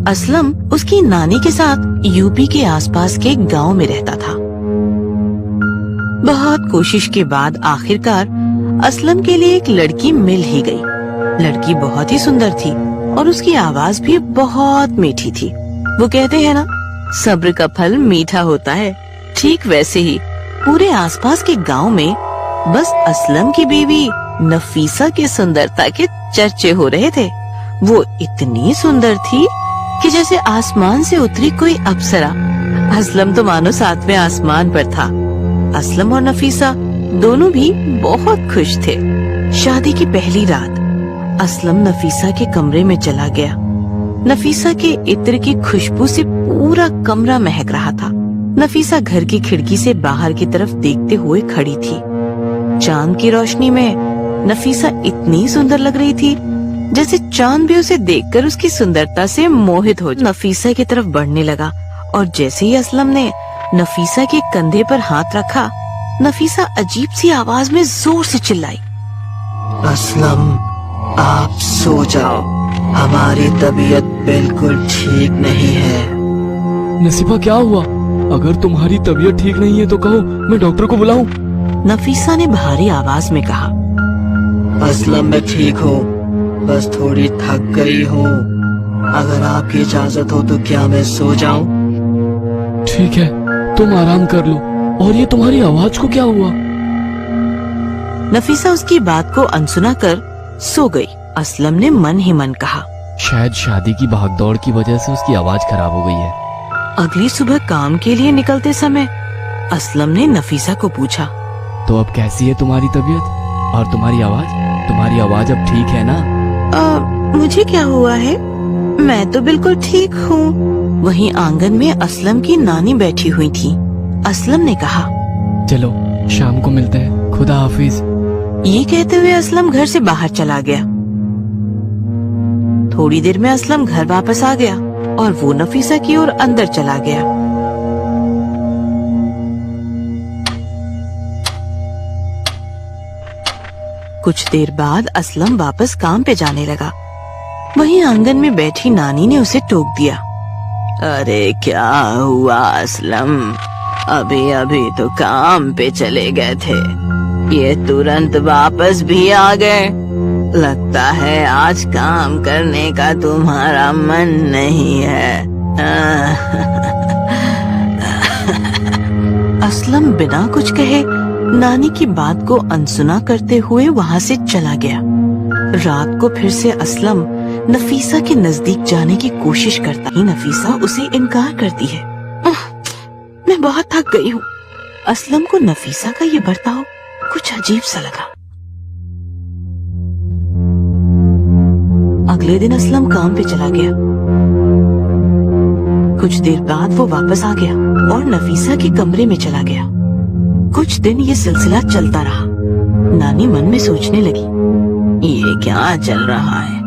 असलम उसकी नानी के साथ यूपी के आसपास के गांव में रहता था। बहुत कोशिश के बाद आखिरकार असलम के लिए एक लड़की मिल ही गई। लड़की बहुत ही सुंदर थी और उसकी आवाज भी बहुत मीठी थी। वो कहते हैं ना, सब्र का फल मीठा होता है। ठीक वैसे ही पूरे आसपास के गांव में बस असलम की बीवी नफीसा की सुंदरता के चर्चे हो रहे थे। वो इतनी सुंदर थी कि जैसे आसमान से उतरी कोई अप्सरा। असलम तो मानो सातवें आसमान पर था। असलम और नफीसा दोनों भी बहुत खुश थे। शादी की पहली रात असलम नफीसा के कमरे में चला गया। नफीसा के इत्र की खुशबू से पूरा कमरा महक रहा था। नफीसा घर की खिड़की से बाहर की तरफ देखते हुए खड़ी थी। चांद की रोशनी में नफीसा इतनी सुंदर लग रही थी जैसे चांद भी उसे देखकर उसकी सुंदरता से मोहित हो नफीसा की तरफ बढ़ने लगा। और जैसे ही असलम ने नफीसा के कंधे पर हाथ रखा, नफीसा अजीब सी आवाज में जोर से चिल्लाई, असलम, आप सो जाओ, हमारी तबीयत बिल्कुल ठीक नहीं है। नसीबा क्या हुआ? अगर तुम्हारी तबीयत ठीक नहीं है तो कहो, मैं डॉक्टर को बुलाऊं? नफीसा ने भारी आवाज में कहा। असलम, मैं ठीक हूँ, बस थोड़ी थक गई हूँ। अगर आपकी इजाजत हो तो क्या मैं सो जाऊं? ठीक है, तुम आराम कर लो। और ये तुम्हारी आवाज को क्या हुआ? नफीसा उसकी बात को अनसुना कर सो गई। असलम ने मन ही मन कहा, शायद शादी की भागदौड़ की वजह से उसकी आवाज खराब हो गई है। अगली सुबह काम के लिए निकलते समय असलम ने नफीसा को पूछा, तो अब कैसी है तुम्हारी तबीयत और तुम्हारी आवाज? तुम्हारी आवाज अब ठीक है ना? मुझे क्या हुआ है? मैं तो बिल्कुल ठीक हूँ। वहीं आंगन में असलम की नानी बैठी हुई थी। असलम ने कहा, चलो शाम को मिलते हैं, खुदा हाफिज। ये कहते हुए असलम घर से बाहर चला गया। थोड़ी देर में असलम घर वापस आ गया और वो नफीसा की ओर अंदर चला गया। कुछ देर बाद असलम वापस काम पे जाने लगा। वहीं आंगन में बैठी नानी ने उसे टोक दिया, अरे क्या हुआ असलम, अभी अभी तो काम पे चले गए थे, ये तुरंत वापस भी आ गए। लगता है आज काम करने का तुम्हारा मन नहीं है। असलम बिना कुछ कहे नानी की बात को अनसुना करते हुए वहाँ से चला गया। रात को फिर से असलम नफीसा के नजदीक जाने की कोशिश करता ही नफीसा उसे इनकार करती है। मैं बहुत थक गई हूँ। असलम को नफीसा का ये बर्ताव कुछ अजीब सा लगा। अगले दिन असलम काम पे चला गया। कुछ देर बाद वो वापस आ गया और नफीसा के कमरे में चला गया। कुछ दिन ये सिलसिला चलता रहा। नानी मन में सोचने लगी, ये क्या चल रहा है?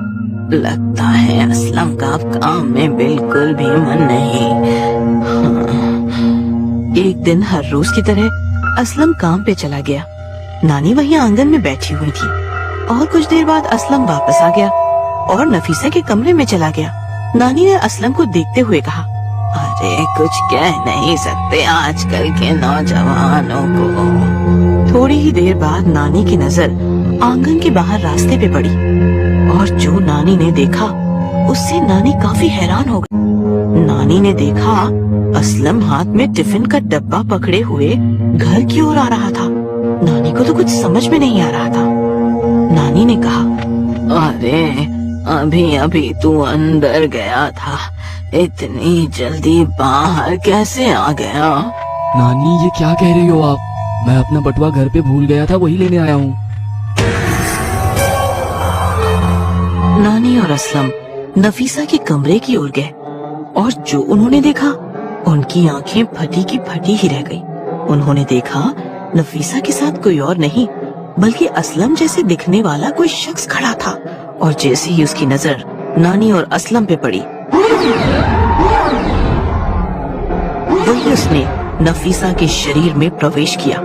लगता है असलम का काम में बिल्कुल भी मन नहीं। एक दिन हर रोज की तरह असलम काम पे चला गया। नानी वहीं आंगन में बैठी हुई थी और कुछ देर बाद असलम वापस आ गया और नफीसा के कमरे में चला गया। नानी ने असलम को देखते हुए कहा, अरे कुछ कह नहीं सकते आजकल के नौजवानों को। थोड़ी ही देर बाद नानी की नजर आंगन के बाहर रास्ते पे पड़ी और जो नानी ने देखा उससे नानी काफी हैरान हो गई। नानी ने देखा असलम हाथ में टिफिन का डब्बा पकड़े हुए घर की ओर आ रहा था। नानी को तो कुछ समझ में नहीं आ रहा था। नानी ने कहा, अरे अभी अभी तू अंदर गया था, इतनी जल्दी बाहर कैसे आ गया? नानी ये क्या कह रही हो आप? मैं अपना बटुआ घर पे भूल गया था, वही लेने आया हूँ। नानी और असलम नफीसा के कमरे की ओर गए और जो उन्होंने देखा उनकी आंखें फटी की फटी ही रह गई। उन्होंने देखा नफीसा के साथ कोई और नहीं बल्कि असलम जैसे दिखने वाला कोई शख्स खड़ा था। और जैसे ही उसकी नजर नानी और असलम पे पड़ी, वही उसने नफीसा के शरीर में प्रवेश किया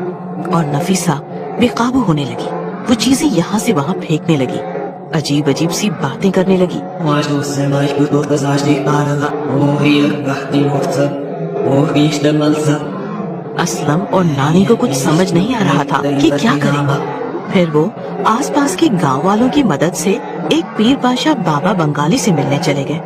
और नफीसा बेकाबू होने लगी। वो चीजें यहाँ से वहाँ फेंकने लगी। अजीब अजीब सी बातें करने लगी। असलम और नानी को कुछ समझ नहीं आ रहा था कि क्या करेंगे। फिर वो आसपास के गांव वालों की मदद से एक पीर पाशा बाबा बंगाली से मिलने चले गए।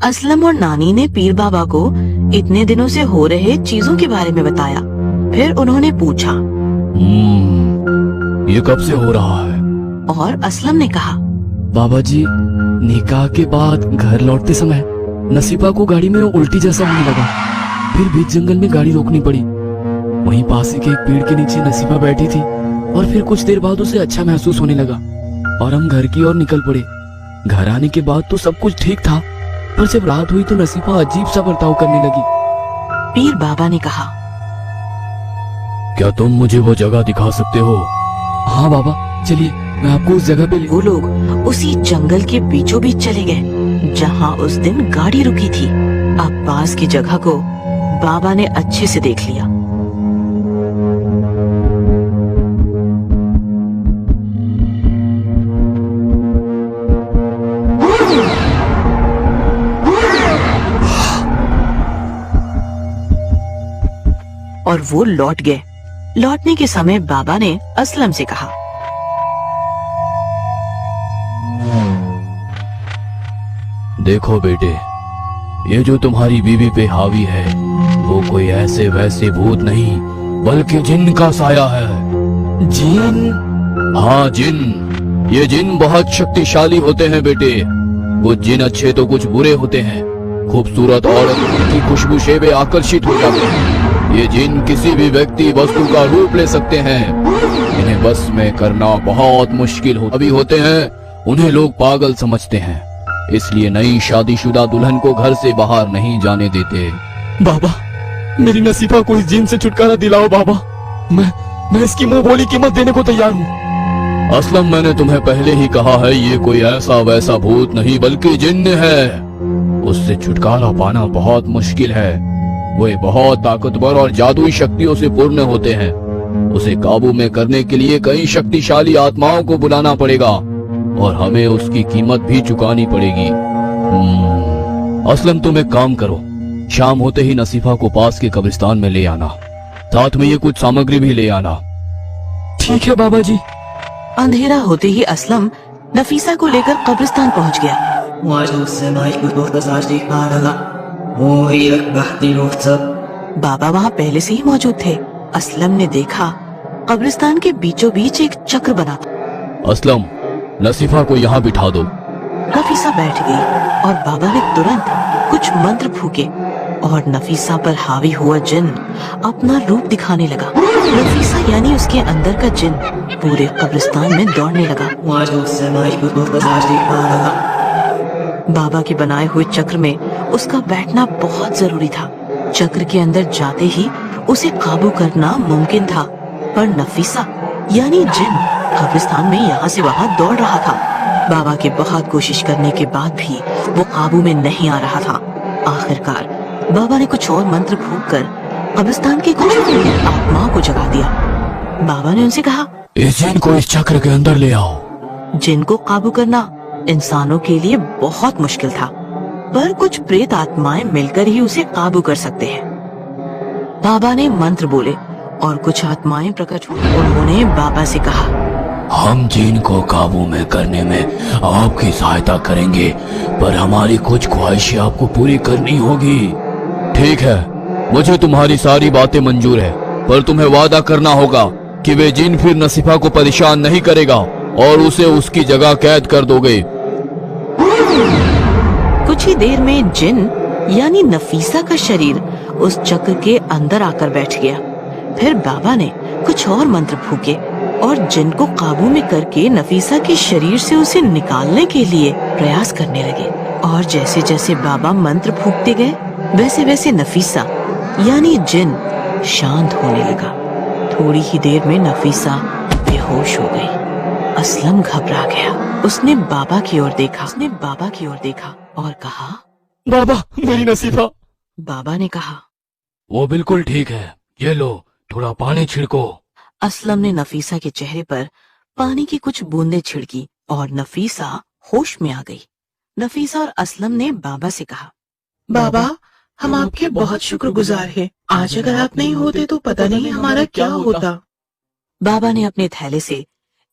असलम और नानी ने पीर बाबा को इतने दिनों से हो रहे चीजों के बारे में बताया। फिर उन्होंने पूछा, ये कब से हो रहा है? और असलम ने कहा, बाबा जी, निकाह के बाद घर लौटते समय नसीबा को गाड़ी में उल्टी जैसा होने लगा। फिर बीच जंगल में गाड़ी रोकनी पड़ी। वहीं पास के एक पेड़ के नीचे नसीबा बैठी थी और फिर कुछ देर बाद उसे अच्छा महसूस होने लगा और हम घर की ओर निकल पड़े। घर आने के बाद तो सब कुछ ठीक था, पर जब रात हुई तो नसीबा अजीब सा बर्ताव करने लगी। पीर बाबा ने कहा, क्या तुम मुझे वो जगह दिखा सकते हो? हाँ बाबा, चलिए मैं आपको उस जगह पे वो लोग उसी जंगल के बीचों बीच चले गए जहाँ उस दिन गाड़ी रुकी थी। अब पास की जगह को बाबा ने अच्छे से देख लिया। और वो लौट गए। लौटने के समय बाबा ने असलम से कहा, देखो बेटे, ये जो तुम्हारी बीवी पे हावी है वो कोई ऐसे वैसे भूत नहीं बल्कि जिन का साया है। जिन? हाँ जिन। ये जिन बहुत शक्तिशाली होते हैं बेटे। कुछ जिन अच्छे तो कुछ बुरे होते हैं। खूबसूरत औरत की खुशबू से वे आकर्षित हो जाते हैं। ये जिन किसी भी व्यक्ति वस्तु का रूप ले सकते हैं। इन्हें बस में करना बहुत मुश्किल होते हैं। उन्हें लोग पागल समझते हैं, इसलिए नई शादीशुदा दुल्हन को घर से बाहर नहीं जाने देते। बाबा, मेरी नसीबा को इस जिन से छुटकारा दिलाओ बाबा। मैं इसकी मुंह बोली कीमत देने को तैयार हूँ। असलम, मैंने तुम्हें पहले ही कहा है, ये कोई ऐसा वैसा भूत नहीं बल्कि जिन्न है। उससे छुटकारा पाना बहुत मुश्किल है। वे बहुत ताकतवर और जादुई शक्तियों से पूर्ण होते हैं। उसे काबू में करने के लिए कई शक्तिशाली आत्माओं को बुलाना पड़ेगा और हमें उसकी कीमत भी चुकानी पड़ेगी। असलम, तुम एक काम करो, शाम होते ही नसीफा को पास के कब्रिस्तान में ले आना। साथ में ये कुछ सामग्री भी ले आना। ठीक है बाबा जी। अंधेरा होते ही असलम नफीसा को लेकर कब्रिस्तान पहुंच गया। बाबा वहाँ पहले से ही मौजूद थे। असलम ने देखा कब्रिस्तान के बीचों बीच एक चक्र बना था। असलम, नसीफा को यहाँ बिठा दो। नफीसा बैठ गई और बाबा ने तुरंत कुछ मंत्र फूके और नफीसा पर हावी हुआ जिन अपना रूप दिखाने लगा। नफीसा यानी उसके अंदर का जिन पूरे कब्रिस्तान में दौड़ने लगा। बाबा के बनाए हुए चक्र में उसका बैठना बहुत जरूरी था। चक्र के अंदर जाते ही उसे काबू करना मुमकिन था, पर नफीसा यानी जिन कब्रिस्तान में यहाँ से वहाँ दौड़ रहा था। बाबा के बहुत कोशिश करने के बाद भी वो काबू में नहीं आ रहा था। आखिरकार बाबा ने कुछ और मंत्र फूंक कर कब्रिस्तान के कुछ आत्माओं को जगा दिया। बाबा ने उनसे कहा, इस जिन को इस चक्र के अंदर ले आओ। जिन को काबू करना इंसानों के लिए बहुत मुश्किल था, पर कुछ प्रेत आत्माएं मिलकर ही उसे काबू कर सकते हैं। बाबा ने मंत्र बोले और कुछ आत्माएं प्रकट हुई। उन्होंने बाबा से कहा, हम जिन को काबू में करने में आपकी सहायता करेंगे, पर हमारी कुछ ख्वाहिशें आपको पूरी करनी होगी। ठीक है, मुझे तुम्हारी सारी बातें मंजूर है, पर तुम्हें वादा करना होगा कि वे जिन फिर नसीफा को परेशान नहीं करेगा और उसे उसकी जगह कैद कर दोगे। कुछ ही देर में जिन यानी नफीसा का शरीर उस चक्र के अंदर आकर बैठ गया। फिर बाबा ने कुछ और मंत्र फूके और जिन को काबू में करके नफीसा के शरीर से उसे निकालने के लिए प्रयास करने लगे। और जैसे जैसे बाबा मंत्र फूकते गए वैसे वैसे नफीसा यानी जिन शांत होने लगा। थोड़ी ही देर में नफीसा बेहोश हो गई। असलम घबरा गया। उसने बाबा की ओर देखा और कहा, बाबा, मेरी नसीफा। बाबा ने कहा, वो बिल्कुल ठीक है, ये लो थोड़ा पानी छिड़को। असलम ने नफीसा के चेहरे पर पानी की कुछ बूंदें छिड़की और नफीसा होश में आ गई। नफीसा और असलम ने बाबा से कहा, बाबा, हम आपके बहुत शुक्रगुजार हैं। आज अगर आप नहीं होते तो पता नहीं हमारा क्या होता। बाबा ने अपने थैले से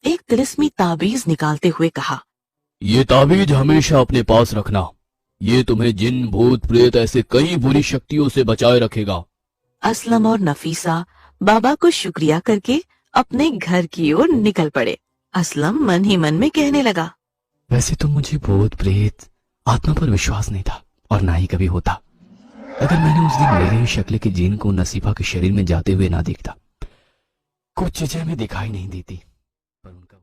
एक तिलिस्मी ताबीज निकालते हुए कहा, ये ताबीज हमेशा अपने पास रखना। ये तुम्हें जिन, भूत, प्रेत ऐसे कई बुरी शक्तियों से बचाए रखेगा। असलम और नफीसा बाबा को शुक्रिया करके अपने घर की ओर निकल पड़े। असलम मन ही मन में कहने लगा, वैसे तो मुझे भूत, प्रेत, आत्मा पर विश्वास नहीं था और ना ही कभी होता, अगर मैंने उस दिन मेरे ही शक्ल के जिन को नसीफा के शरीर में जाते हुए ना देखता। कुछ चीजें हमें दिखाई नहीं देती, पर उनका